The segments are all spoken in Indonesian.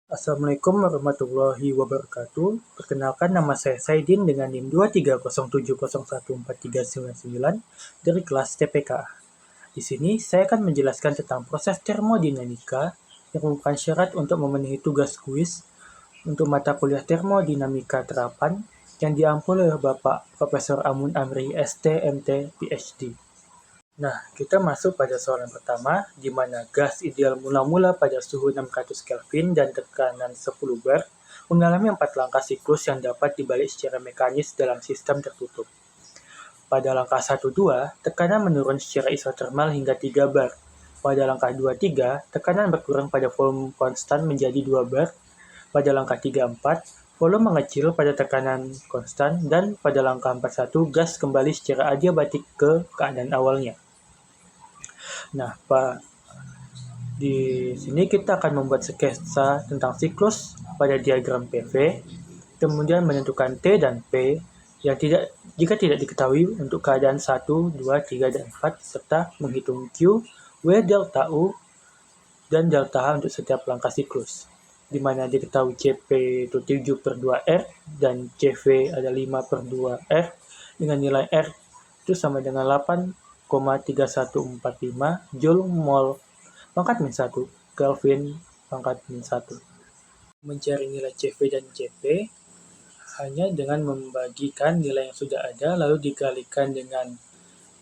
Assalamualaikum warahmatullahi wabarakatuh. Perkenalkan, nama saya Saidin dengan NIM 230701439 dari kelas TPK. Di sini saya akan menjelaskan tentang proses termodinamika yang merupakan syarat untuk memenuhi tugas kuis untuk mata kuliah termodinamika terapan yang diampu oleh Bapak Profesor Amun Amri STMT PhD. Nah, kita masuk pada soalan pertama, di mana gas ideal mula-mula pada suhu 600 Kelvin dan tekanan 10 bar mengalami 4 langkah siklus yang dapat dibalik secara mekanis dalam sistem tertutup. Pada langkah 1-2, tekanan menurun secara isotermal hingga 3 bar. Pada langkah 2-3, tekanan berkurang pada volume konstan menjadi 2 bar. Pada langkah 3-4, volume mengecil pada tekanan konstan, dan pada langkah 4-1, gas kembali secara adiabatik ke keadaan awalnya. Nah, di sini kita akan membuat sketsa tentang siklus pada diagram PV, kemudian menentukan T dan P yang jika tidak diketahui untuk keadaan 1, 2, 3, dan 4, serta menghitung Q, W, delta U, dan delta H untuk setiap langkah siklus, di mana diketahui Cp itu 7 per 2R dan Cv ada 5 per 2R dengan nilai R itu sama dengan 8,3145 Joule mol pangkat min 1 Kelvin pangkat min 1. Mencari nilai Cv dan Cp hanya dengan membagikan nilai yang sudah ada lalu dikalikan dengan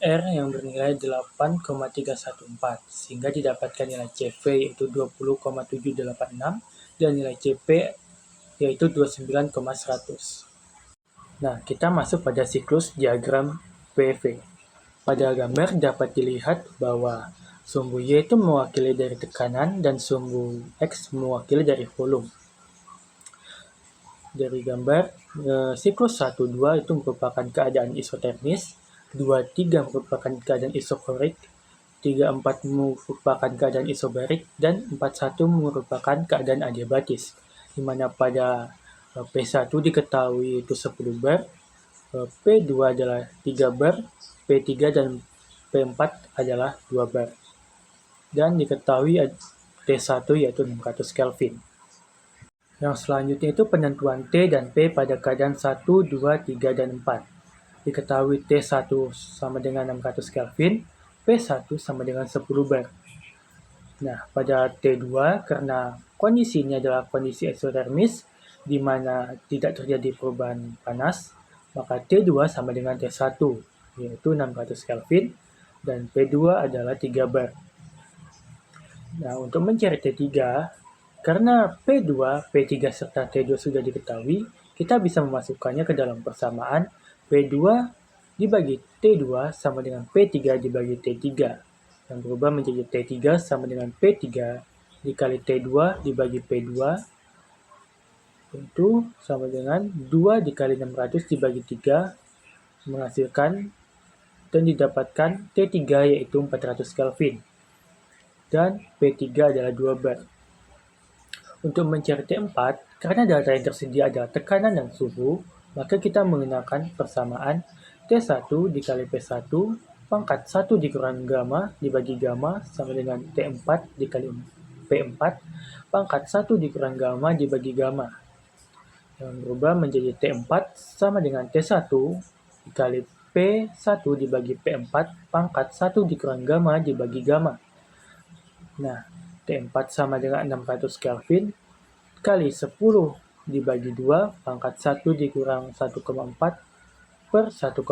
R yang bernilai 8,314 sehingga didapatkan nilai Cv yaitu 20,786 dan nilai Cp yaitu 29,100. Nah, kita masuk pada siklus diagram PV. Pada gambar dapat dilihat bahwa sumbu Y itu mewakili dari tekanan dan sumbu X mewakili dari volume. Dari gambar, siklus 1-2 itu merupakan keadaan isotermis, 2-3 merupakan keadaan isokorik, 3-4 merupakan keadaan isobarik, dan 4-1 merupakan keadaan adiabatis, di mana pada P1 diketahui itu 10 bar, P2 adalah 3 bar, P3 dan P4 adalah 2 bar. Dan diketahui T1 yaitu 600 Kelvin. Yang selanjutnya itu penentuan T dan P pada keadaan 1, 2, 3, dan 4. Diketahui T1 sama dengan 600 Kelvin, P1 sama dengan 10 bar. Nah, pada T2 karena kondisi ini adalah kondisi eksotermis di mana tidak terjadi perubahan panas, maka T2 sama dengan T1 yaitu 600 Kelvin dan P2 adalah 3 bar. Nah, untuk mencari T3, karena P2, P3 serta T2 sudah diketahui, kita bisa memasukkannya ke dalam persamaan P2 dibagi T2 sama dengan P3 dibagi T3, yang berubah menjadi T3 sama dengan P3 dikali T2 dibagi P2, itu sama dengan 2 dikali 600 dibagi 3, menghasilkan dan didapatkan T3 yaitu 400 Kelvin, dan P3 adalah 2 bar. Untuk mencari T4, karena data yang tersedia adalah tekanan dan suhu, maka kita menggunakan persamaan T1 dikali P1 pangkat 1 dikurangi gamma dibagi gamma sama dengan T4 dikali P4 pangkat 1 dikurangi gamma dibagi gamma. Yang berubah menjadi T4 sama dengan T1 dikali P1 dibagi P4 pangkat 1 dikurangi gamma dibagi gamma. Nah, T4 sama dengan 600 Kelvin kali 10 dibagi 2 pangkat 1 dikurang 1,4 per 1,4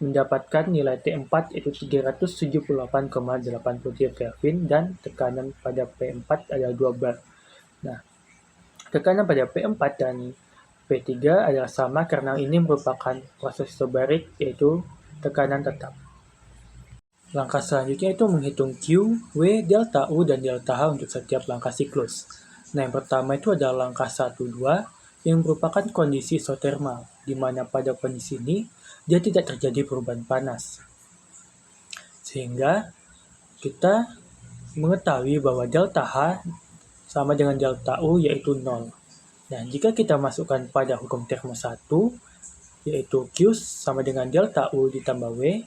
mendapatkan nilai T4 itu 378,83 Kelvin dan tekanan pada P4 adalah 2 bar. Nah, tekanan pada P4 dan P3 adalah sama karena ini merupakan proses isobarik yaitu tekanan tetap. Langkah selanjutnya itu menghitung Q, W, delta U, dan delta H untuk setiap langkah siklus. Nah, yang pertama itu adalah langkah 1-2 yang merupakan kondisi isotermal, di mana pada kondisi ini dia tidak terjadi perubahan panas. Sehingga kita mengetahui bahwa delta H sama dengan delta U yaitu 0. Nah, jika kita masukkan pada hukum termo 1, yaitu Q sama dengan delta U ditambah W,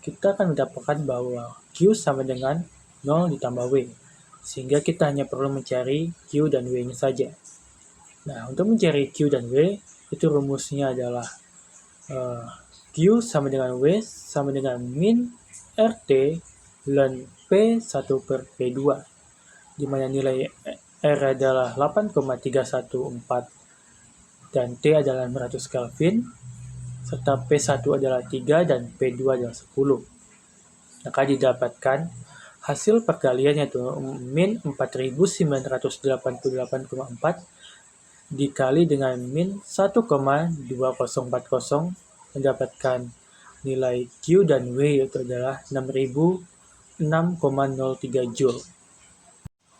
kita akan mendapatkan bahwa Q sama dengan 0 ditambah W. sehingga kita hanya perlu mencari Q dan W-nya saja. Nah, untuk mencari Q dan W, itu rumusnya adalah Q sama dengan W sama dengan min RT ln P1 per P2, di mana nilai R adalah 8,314 dan T adalah 600 Kelvin, serta P1 adalah 3 dan P2 adalah 10. Maka didapatkan hasil perkalian yaitu min 4988,4 dikali dengan min 1,2040 mendapatkan nilai Q dan W yaitu adalah 6006,03 Joule.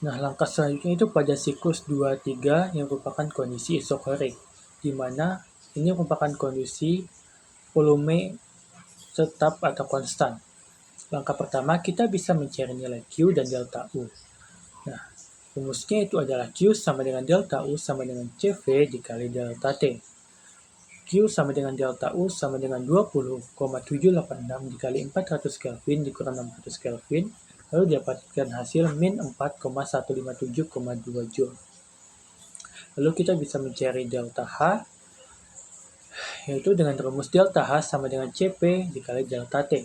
Nah, langkah selanjutnya itu pada siklus 2-3 yang merupakan kondisi isokorik, di mana ini merupakan kondisi volume tetap atau konstan. Langkah pertama, kita bisa mencari nilai Q dan delta U. Nah, rumusnya itu adalah Q sama dengan delta U sama dengan CV dikali delta T. Q sama dengan delta U sama dengan 20,786 dikali 400 Kelvin dikurang 600 Kelvin, lalu dapatkan hasil min 4,157,2 Joule. Lalu kita bisa mencari delta H, yaitu dengan rumus delta H sama dengan CP dikali delta T.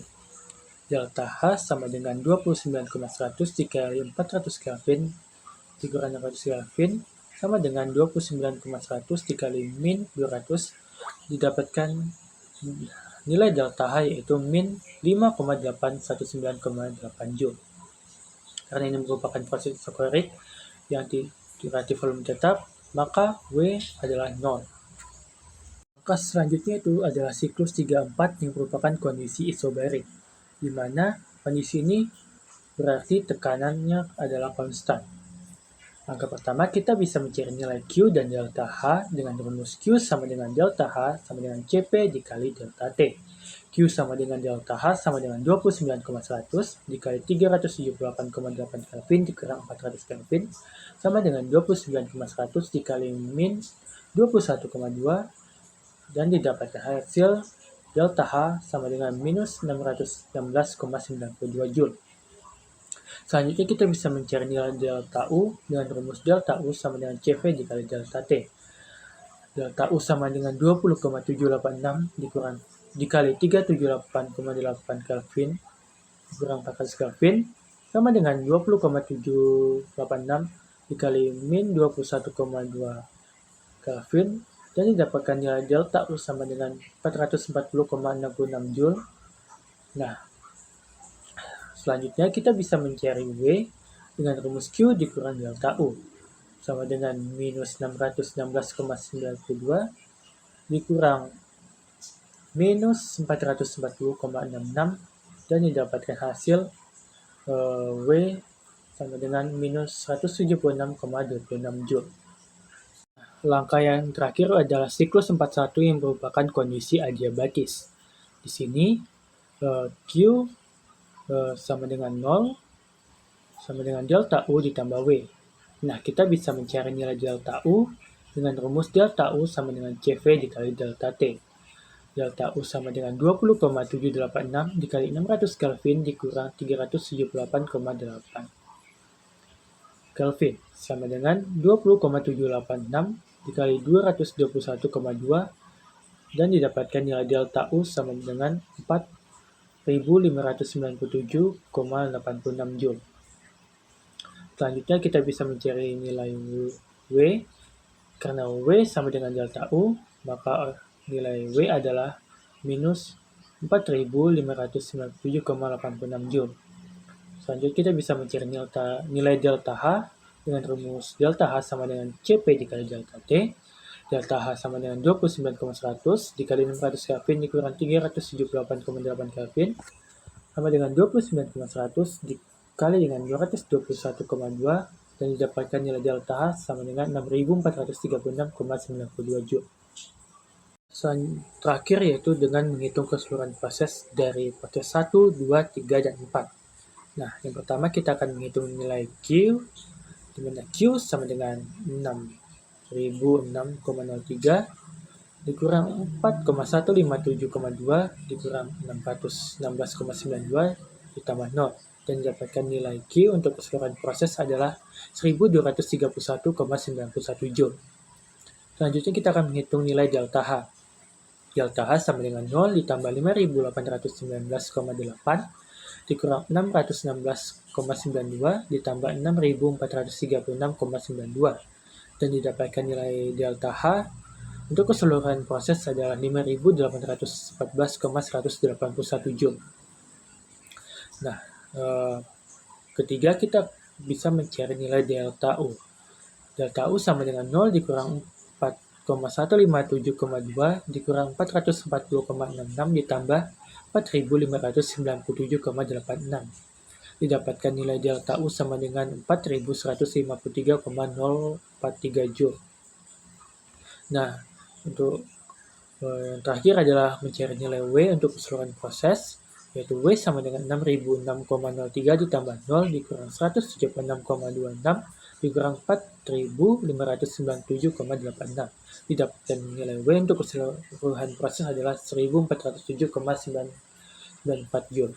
Delta H sama dengan 29,100 dikali 400 Kelvin dikurang 600 Kelvin sama dengan 29,100 dikali min 200, didapatkan nilai delta H yaitu min 5,819,8 Joule. Karena ini merupakan proses isokorik yang relatif volume tetap, maka W adalah 0. Langkah selanjutnya itu adalah siklus 3-4 yang merupakan kondisi isobarik, di mana kondisi ini berarti tekanannya adalah konstan. Langkah pertama, kita bisa mencari nilai Q dan delta H dengan rumus Q sama dengan delta H sama dengan CP dikali delta T. Q sama dengan delta H sama dengan 29,100 dikali 378,8 Kelvin dikurang 400 Kelvin sama dengan 29,100 dikali min 21,2 dan didapatkan hasil delta H sama dengan minus 616,92 Joule. Selanjutnya kita bisa mencari nilai delta U dengan rumus delta U sama dengan CV dikali delta T. Delta U sama dengan 20,786 dikali 378,8 Kelvin dikurang 400 Kelvin sama dengan 20,786 dikali min 21,2 Kelvin dan didapatkan nilai delta U sama dengan 440,66 Joule. Nah, selanjutnya kita bisa mencari W dengan rumus Q dikurang delta U sama dengan minus 616,92 dikurang minus 440,66 dan didapatkan hasil W sama dengan minus 176,26 Joule. Langkah yang terakhir adalah siklus 4-1 yang merupakan kondisi adiabatis. Di sini Q sama dengan 0 sama dengan delta U ditambah W. Nah, kita bisa mencari nilai delta U dengan rumus delta U sama dengan CV dikali delta T. Delta U sama dengan 20,786 dikali 600 Kelvin dikurang 378,8 Kelvin sama dengan 20,786 dikali 221,2 dan didapatkan nilai delta U sama dengan 4.597,86 Joule. Selanjutnya kita bisa mencari nilai W. Karena W sama dengan delta U, maka nilai W adalah minus 4.597,86 Joule. Selanjutnya kita bisa mencari nilai delta H dengan rumus delta H sama dengan CP dikali delta T. Delta H sama dengan 29,100 dikali 600 Kelvin dikurang 378,8 Kelvin sama dengan 29,100 dikali dengan 221,2 dan didapatkan nilai delta H sama dengan 6.436,92 Joule. Terakhir yaitu dengan menghitung keseluruhan proses dari proses 1, 2, 3, dan 4. Nah, yang pertama kita akan menghitung nilai Q, di mana Q sama dengan 6.006,03 dikurang 4,157,2 dikurang 616,92 ditambah 0. dan didapatkan nilai Q untuk keseluruhan proses adalah 1231,91 Joule. Selanjutnya kita akan menghitung nilai delta H. Delta H sama dengan 0 ditambah 5819,8 dikurang 616,92 ditambah 6436,92 dan didapatkan nilai delta H untuk keseluruhan proses adalah 5814,181 Joule. Nah, ketiga kita bisa mencari nilai delta U. Delta U sama dengan 0 dikurang 4,157,2 dikurang 440,66 ditambah 4597,86. Didapatkan nilai delta U sama dengan 4153,043 Joule. Nah, untuk yang terakhir adalah mencari nilai W untuk keseluruhan proses, yaitu W sama dengan 6006,03 ditambah 0 dikurang 176,26 dikurang 4597,86. Didapatkan nilai W untuk keseluruhan proses adalah 1407,94 Joule.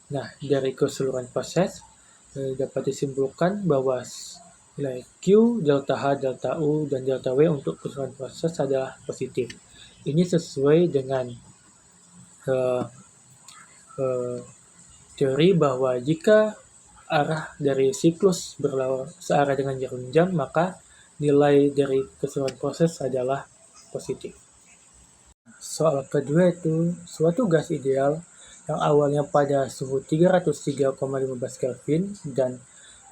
Nah, dari keseluruhan proses dapat disimpulkan bahwa nilai Q, delta H, delta U, dan delta W untuk keseluruhan proses adalah positif. Ini sesuai dengan teori bahwa jika arah dari siklus searah dengan jarum jam, maka nilai dari keseluruhan proses adalah positif. Soal kedua itu, suatu gas ideal yang awalnya pada suhu 303,15 Kelvin dan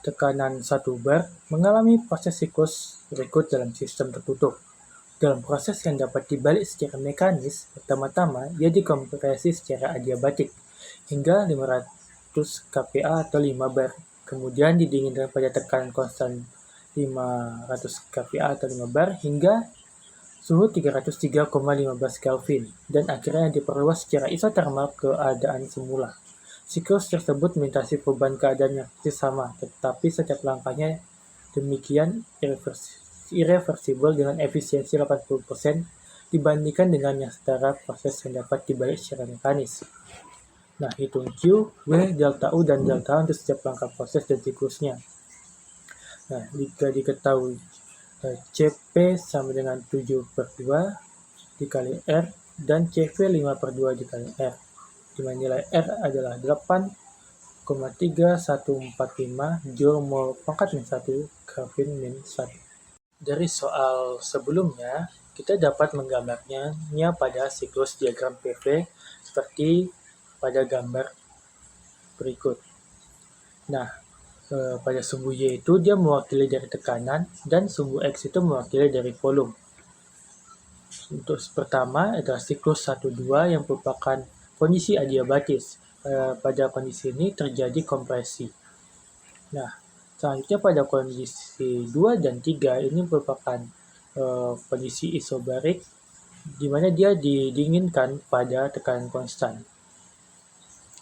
tekanan 1 bar mengalami proses siklus berikut dalam sistem tertutup. Dalam proses yang dapat dibalik secara mekanis, pertama-tama ia dikompresi secara adiabatik hingga 500 kPa atau 5 bar, kemudian didinginkan pada tekanan konstan 500 kPa atau 5 bar hingga suhu 303,15 Kelvin, dan akhirnya diperluas secara isotermal ke keadaan semula. Siklus tersebut melintasi perubahan keadaan yang sama, tetapi setiap langkahnya demikian irreversibel dengan efisiensi 80% dibandingkan dengan yang setara proses yang dapat dibalik secara mekanis. Nah, hitung Q, W, delta U, dan delta H untuk setiap langkah proses dan siklusnya. Nah, jika diketahui CP sama dengan 7/2 dikali R dan CV 5/2 dikali R, di mana nilai R adalah 8,3145 Joule mol pangkat min 1 Kelvin min 1. Dari soal sebelumnya, kita dapat menggambarnya pada siklus diagram PV seperti pada gambar berikut. Nah, pada sumbu Y itu dia mewakili dari tekanan dan sumbu X itu mewakili dari volume. Untuk pertama adalah siklus 1-2 yang merupakan kondisi adiabatis. Pada kondisi ini terjadi kompresi. Nah, selanjutnya pada kondisi 2 dan 3 ini merupakan kondisi isobarik di mana dia didinginkan pada tekanan konstan.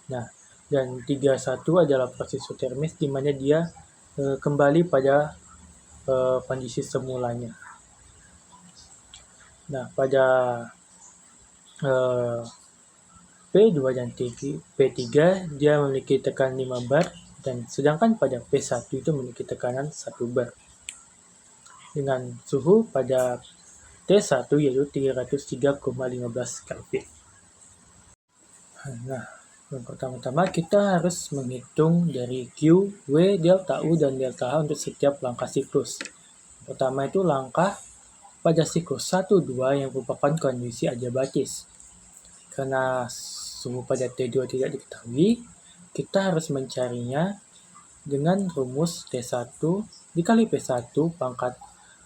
Nah, dan 3-1 adalah proses isotermis di mana dia kembali pada kondisi semulanya. Nah, pada P2 dan P3 dia memiliki tekanan 5 bar, dan sedangkan pada P1 itu memiliki tekanan 1 bar. Dengan suhu pada T1 yaitu 303,15 Kelvin. Nah, yang pertama-tama kita harus menghitung dari Q, W, delta U, dan delta H untuk setiap langkah siklus. Pertama itu langkah pada siklus 1-2 yang merupakan kondisi adiabatis. Karena suhu pada T2 tidak diketahui, kita harus mencarinya dengan rumus T1 dikali P1 pangkat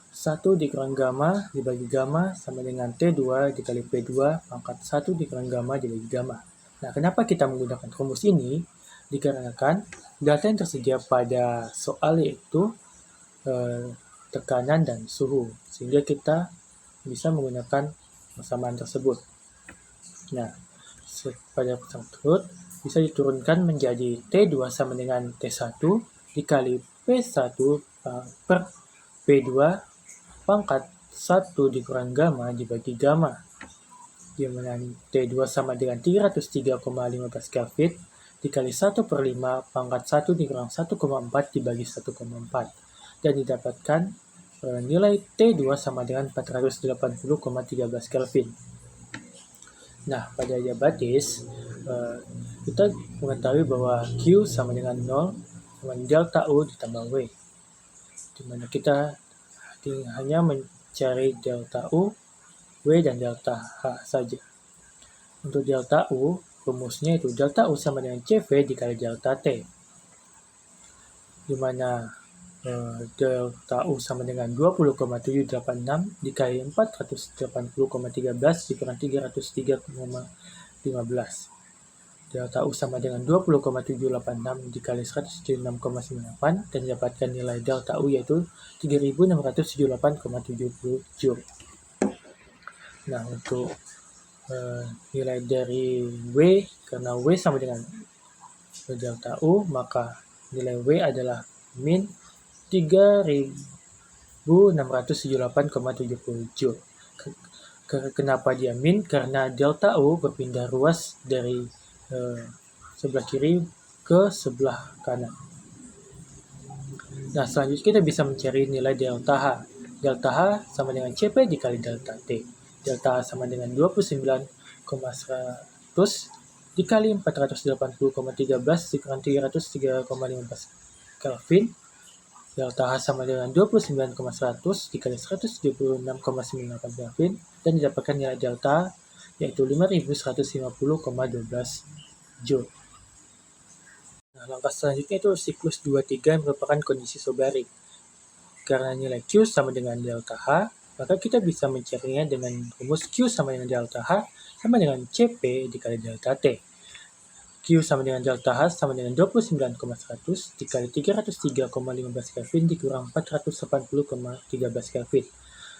1 dikurang gamma dibagi gamma sama dengan T2 dikali P2 pangkat 1 dikurang gamma dibagi gamma. Nah, kenapa kita menggunakan rumus ini? Dikarenakan data yang tersedia pada soal yaitu tekanan dan suhu, sehingga kita bisa menggunakan persamaan tersebut. Nah, pada persamaan tersebut bisa diturunkan menjadi T2 sama dengan T1 dikali P1 per P2 pangkat 1 dikurang gamma dibagi gamma, di mana T2 sama dengan 303,15 Kelvin dikali 1/5 pangkat 1 dikurang 1,4 dibagi 1,4. Dan didapatkan nilai T2 sama dengan 480,13 Kelvin. Nah, pada diabatis, kita mengetahui bahwa Q sama dengan 0 sama delta U ditambah W, di mana kita hanya mencari delta U, W, dan delta H saja. Untuk delta U, rumusnya itu delta U sama dengan CV dikali delta T, di mana delta U sama dengan 20,786 dikali 480,13 dikurang 303,15. Delta U sama dengan 20,786 dikali 176,98 dan didapatkan nilai delta U yaitu 3678,70 Joule. Nah, untuk nilai dari W, karena W sama dengan delta U, maka nilai W adalah min 3678,70 Joule. Kenapa dia min? Karena delta U berpindah ruas dari sebelah kiri ke sebelah kanan. Nah, selanjutnya kita bisa mencari nilai delta H. Delta H sama dengan CP dikali delta T. Delta H sama dengan 29,100 dikali 480,13 dikurang 303,15 Kelvin. Delta H sama dengan 29,100 dikali 176,98 Kelvin dan didapatkan nilai delta yaitu 5150,12 Joule. Nah, langkah selanjutnya itu siklus 2-3 yang merupakan kondisi isobarik. Karena nilai Q sama dengan delta H, maka kita bisa mencarinya dengan rumus Q sama dengan delta H sama dengan CP dikali delta T. Q sama dengan delta H sama dengan 29,100 dikali 303,15 Kelvin dikurang 480,13 Kelvin.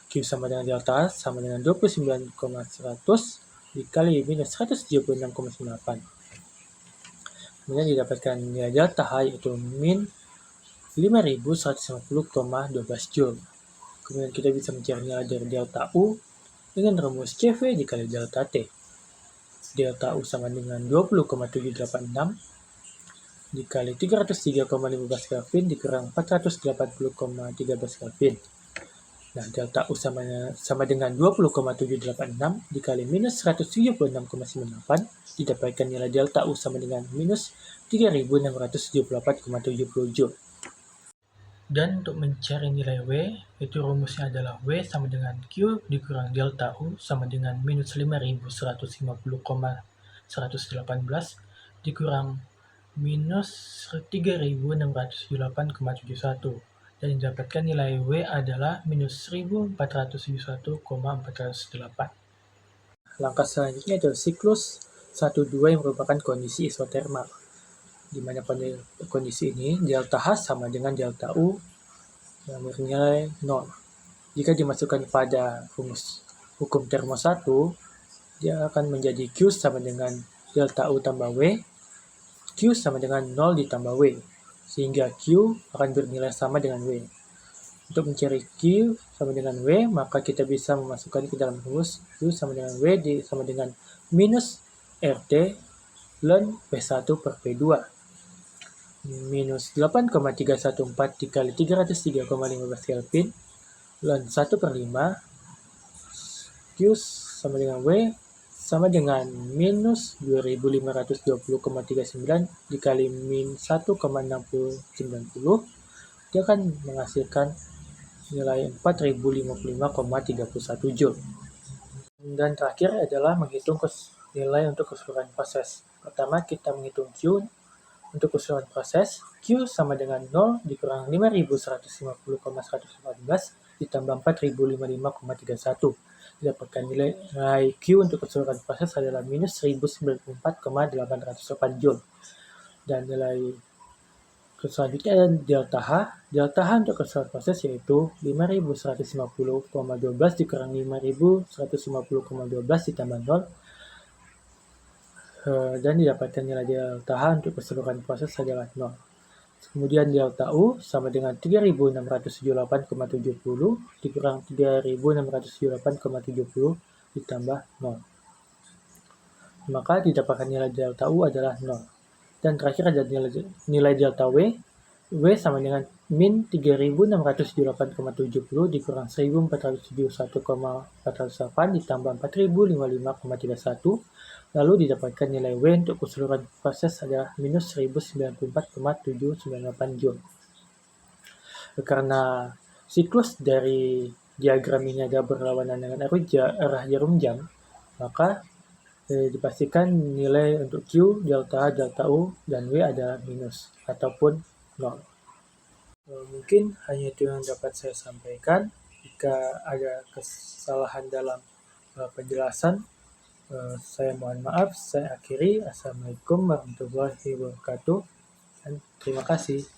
Q sama dengan delta H sama dengan 29,100 dikali minus 176,98. Kemudian didapatkan nilai delta H yaitu min 5150,12 Joule. Kemudian kita bisa mencari nilai dari delta U dengan rumus CV dikali delta T. Delta U sama dengan 20,786 dikali 303,15 Kelvin dikurang 480,13 Kelvin. Nah, delta U sama dengan 20,786 dikali minus 176,98 didapatkan nilai delta U sama dengan minus 3674,70 Joule. Dan untuk mencari nilai W, itu rumusnya adalah W sama dengan Q dikurang delta U sama dengan minus 5150,118 dikurang minus 3678,71 dan didapatkan nilai W adalah minus 1471,408. Langkah selanjutnya adalah siklus 1-2 yang merupakan kondisi isotermal, di mana pada kondisi ini delta H sama dengan delta U yang bernilai 0. Jika dimasukkan pada rumus hukum termo 1, dia akan menjadi Q sama dengan delta U tambah W, Q sama dengan 0 ditambah W, sehingga Q akan bernilai sama dengan W. Untuk mencari Q sama dengan W, maka kita bisa memasukkan ke dalam rumus Q sama dengan W sama dengan minus RT ln P1 per P2. Minus 8,314 dikali 303,15 Kelvin ln 1/5 Q sama dengan W sama dengan minus 2520,39 dikali min 1,6090, dia akan menghasilkan nilai 4055,31 Joule. Dan terakhir adalah menghitung nilai untuk keseluruhan proses. Pertama, kita menghitung Q untuk keseluruhan proses. Q sama dengan 0 dikurang 5150,114 ditambah 4055,31. Didapatkan nilai Q untuk keseluruhan proses adalah minus 1094,808 Joule. Dan nilai selanjutnya adalah delta H. Delta H untuk keseluruhan proses yaitu 5150,12 dikurang 5150,12 ditambah 0. Dan didapatkan nilai delta H untuk keseluruhan proses adalah 0. Kemudian delta U sama dengan 3678,70 dikurang 3678,70 ditambah 0. Maka didapatkan nilai delta U adalah 0. Dan terakhir ada nilai delta W. W sama dengan min 3.678,70 dikurang 1.471,408 ditambah 4.055,31. Lalu didapatkan nilai W untuk keseluruhan proses adalah minus 1094,798 Joule. Karena siklus dari diagram ini ada berlawanan dengan arah jarum jam, maka dipastikan nilai untuk Q, delta H, delta U, dan W ada minus ataupun 0. Mungkin hanya itu yang dapat saya sampaikan. Jika ada kesalahan dalam penjelasan, saya mohon maaf. Saya akhiri. Assalamualaikum warahmatullahi wabarakatuh. Dan terima kasih.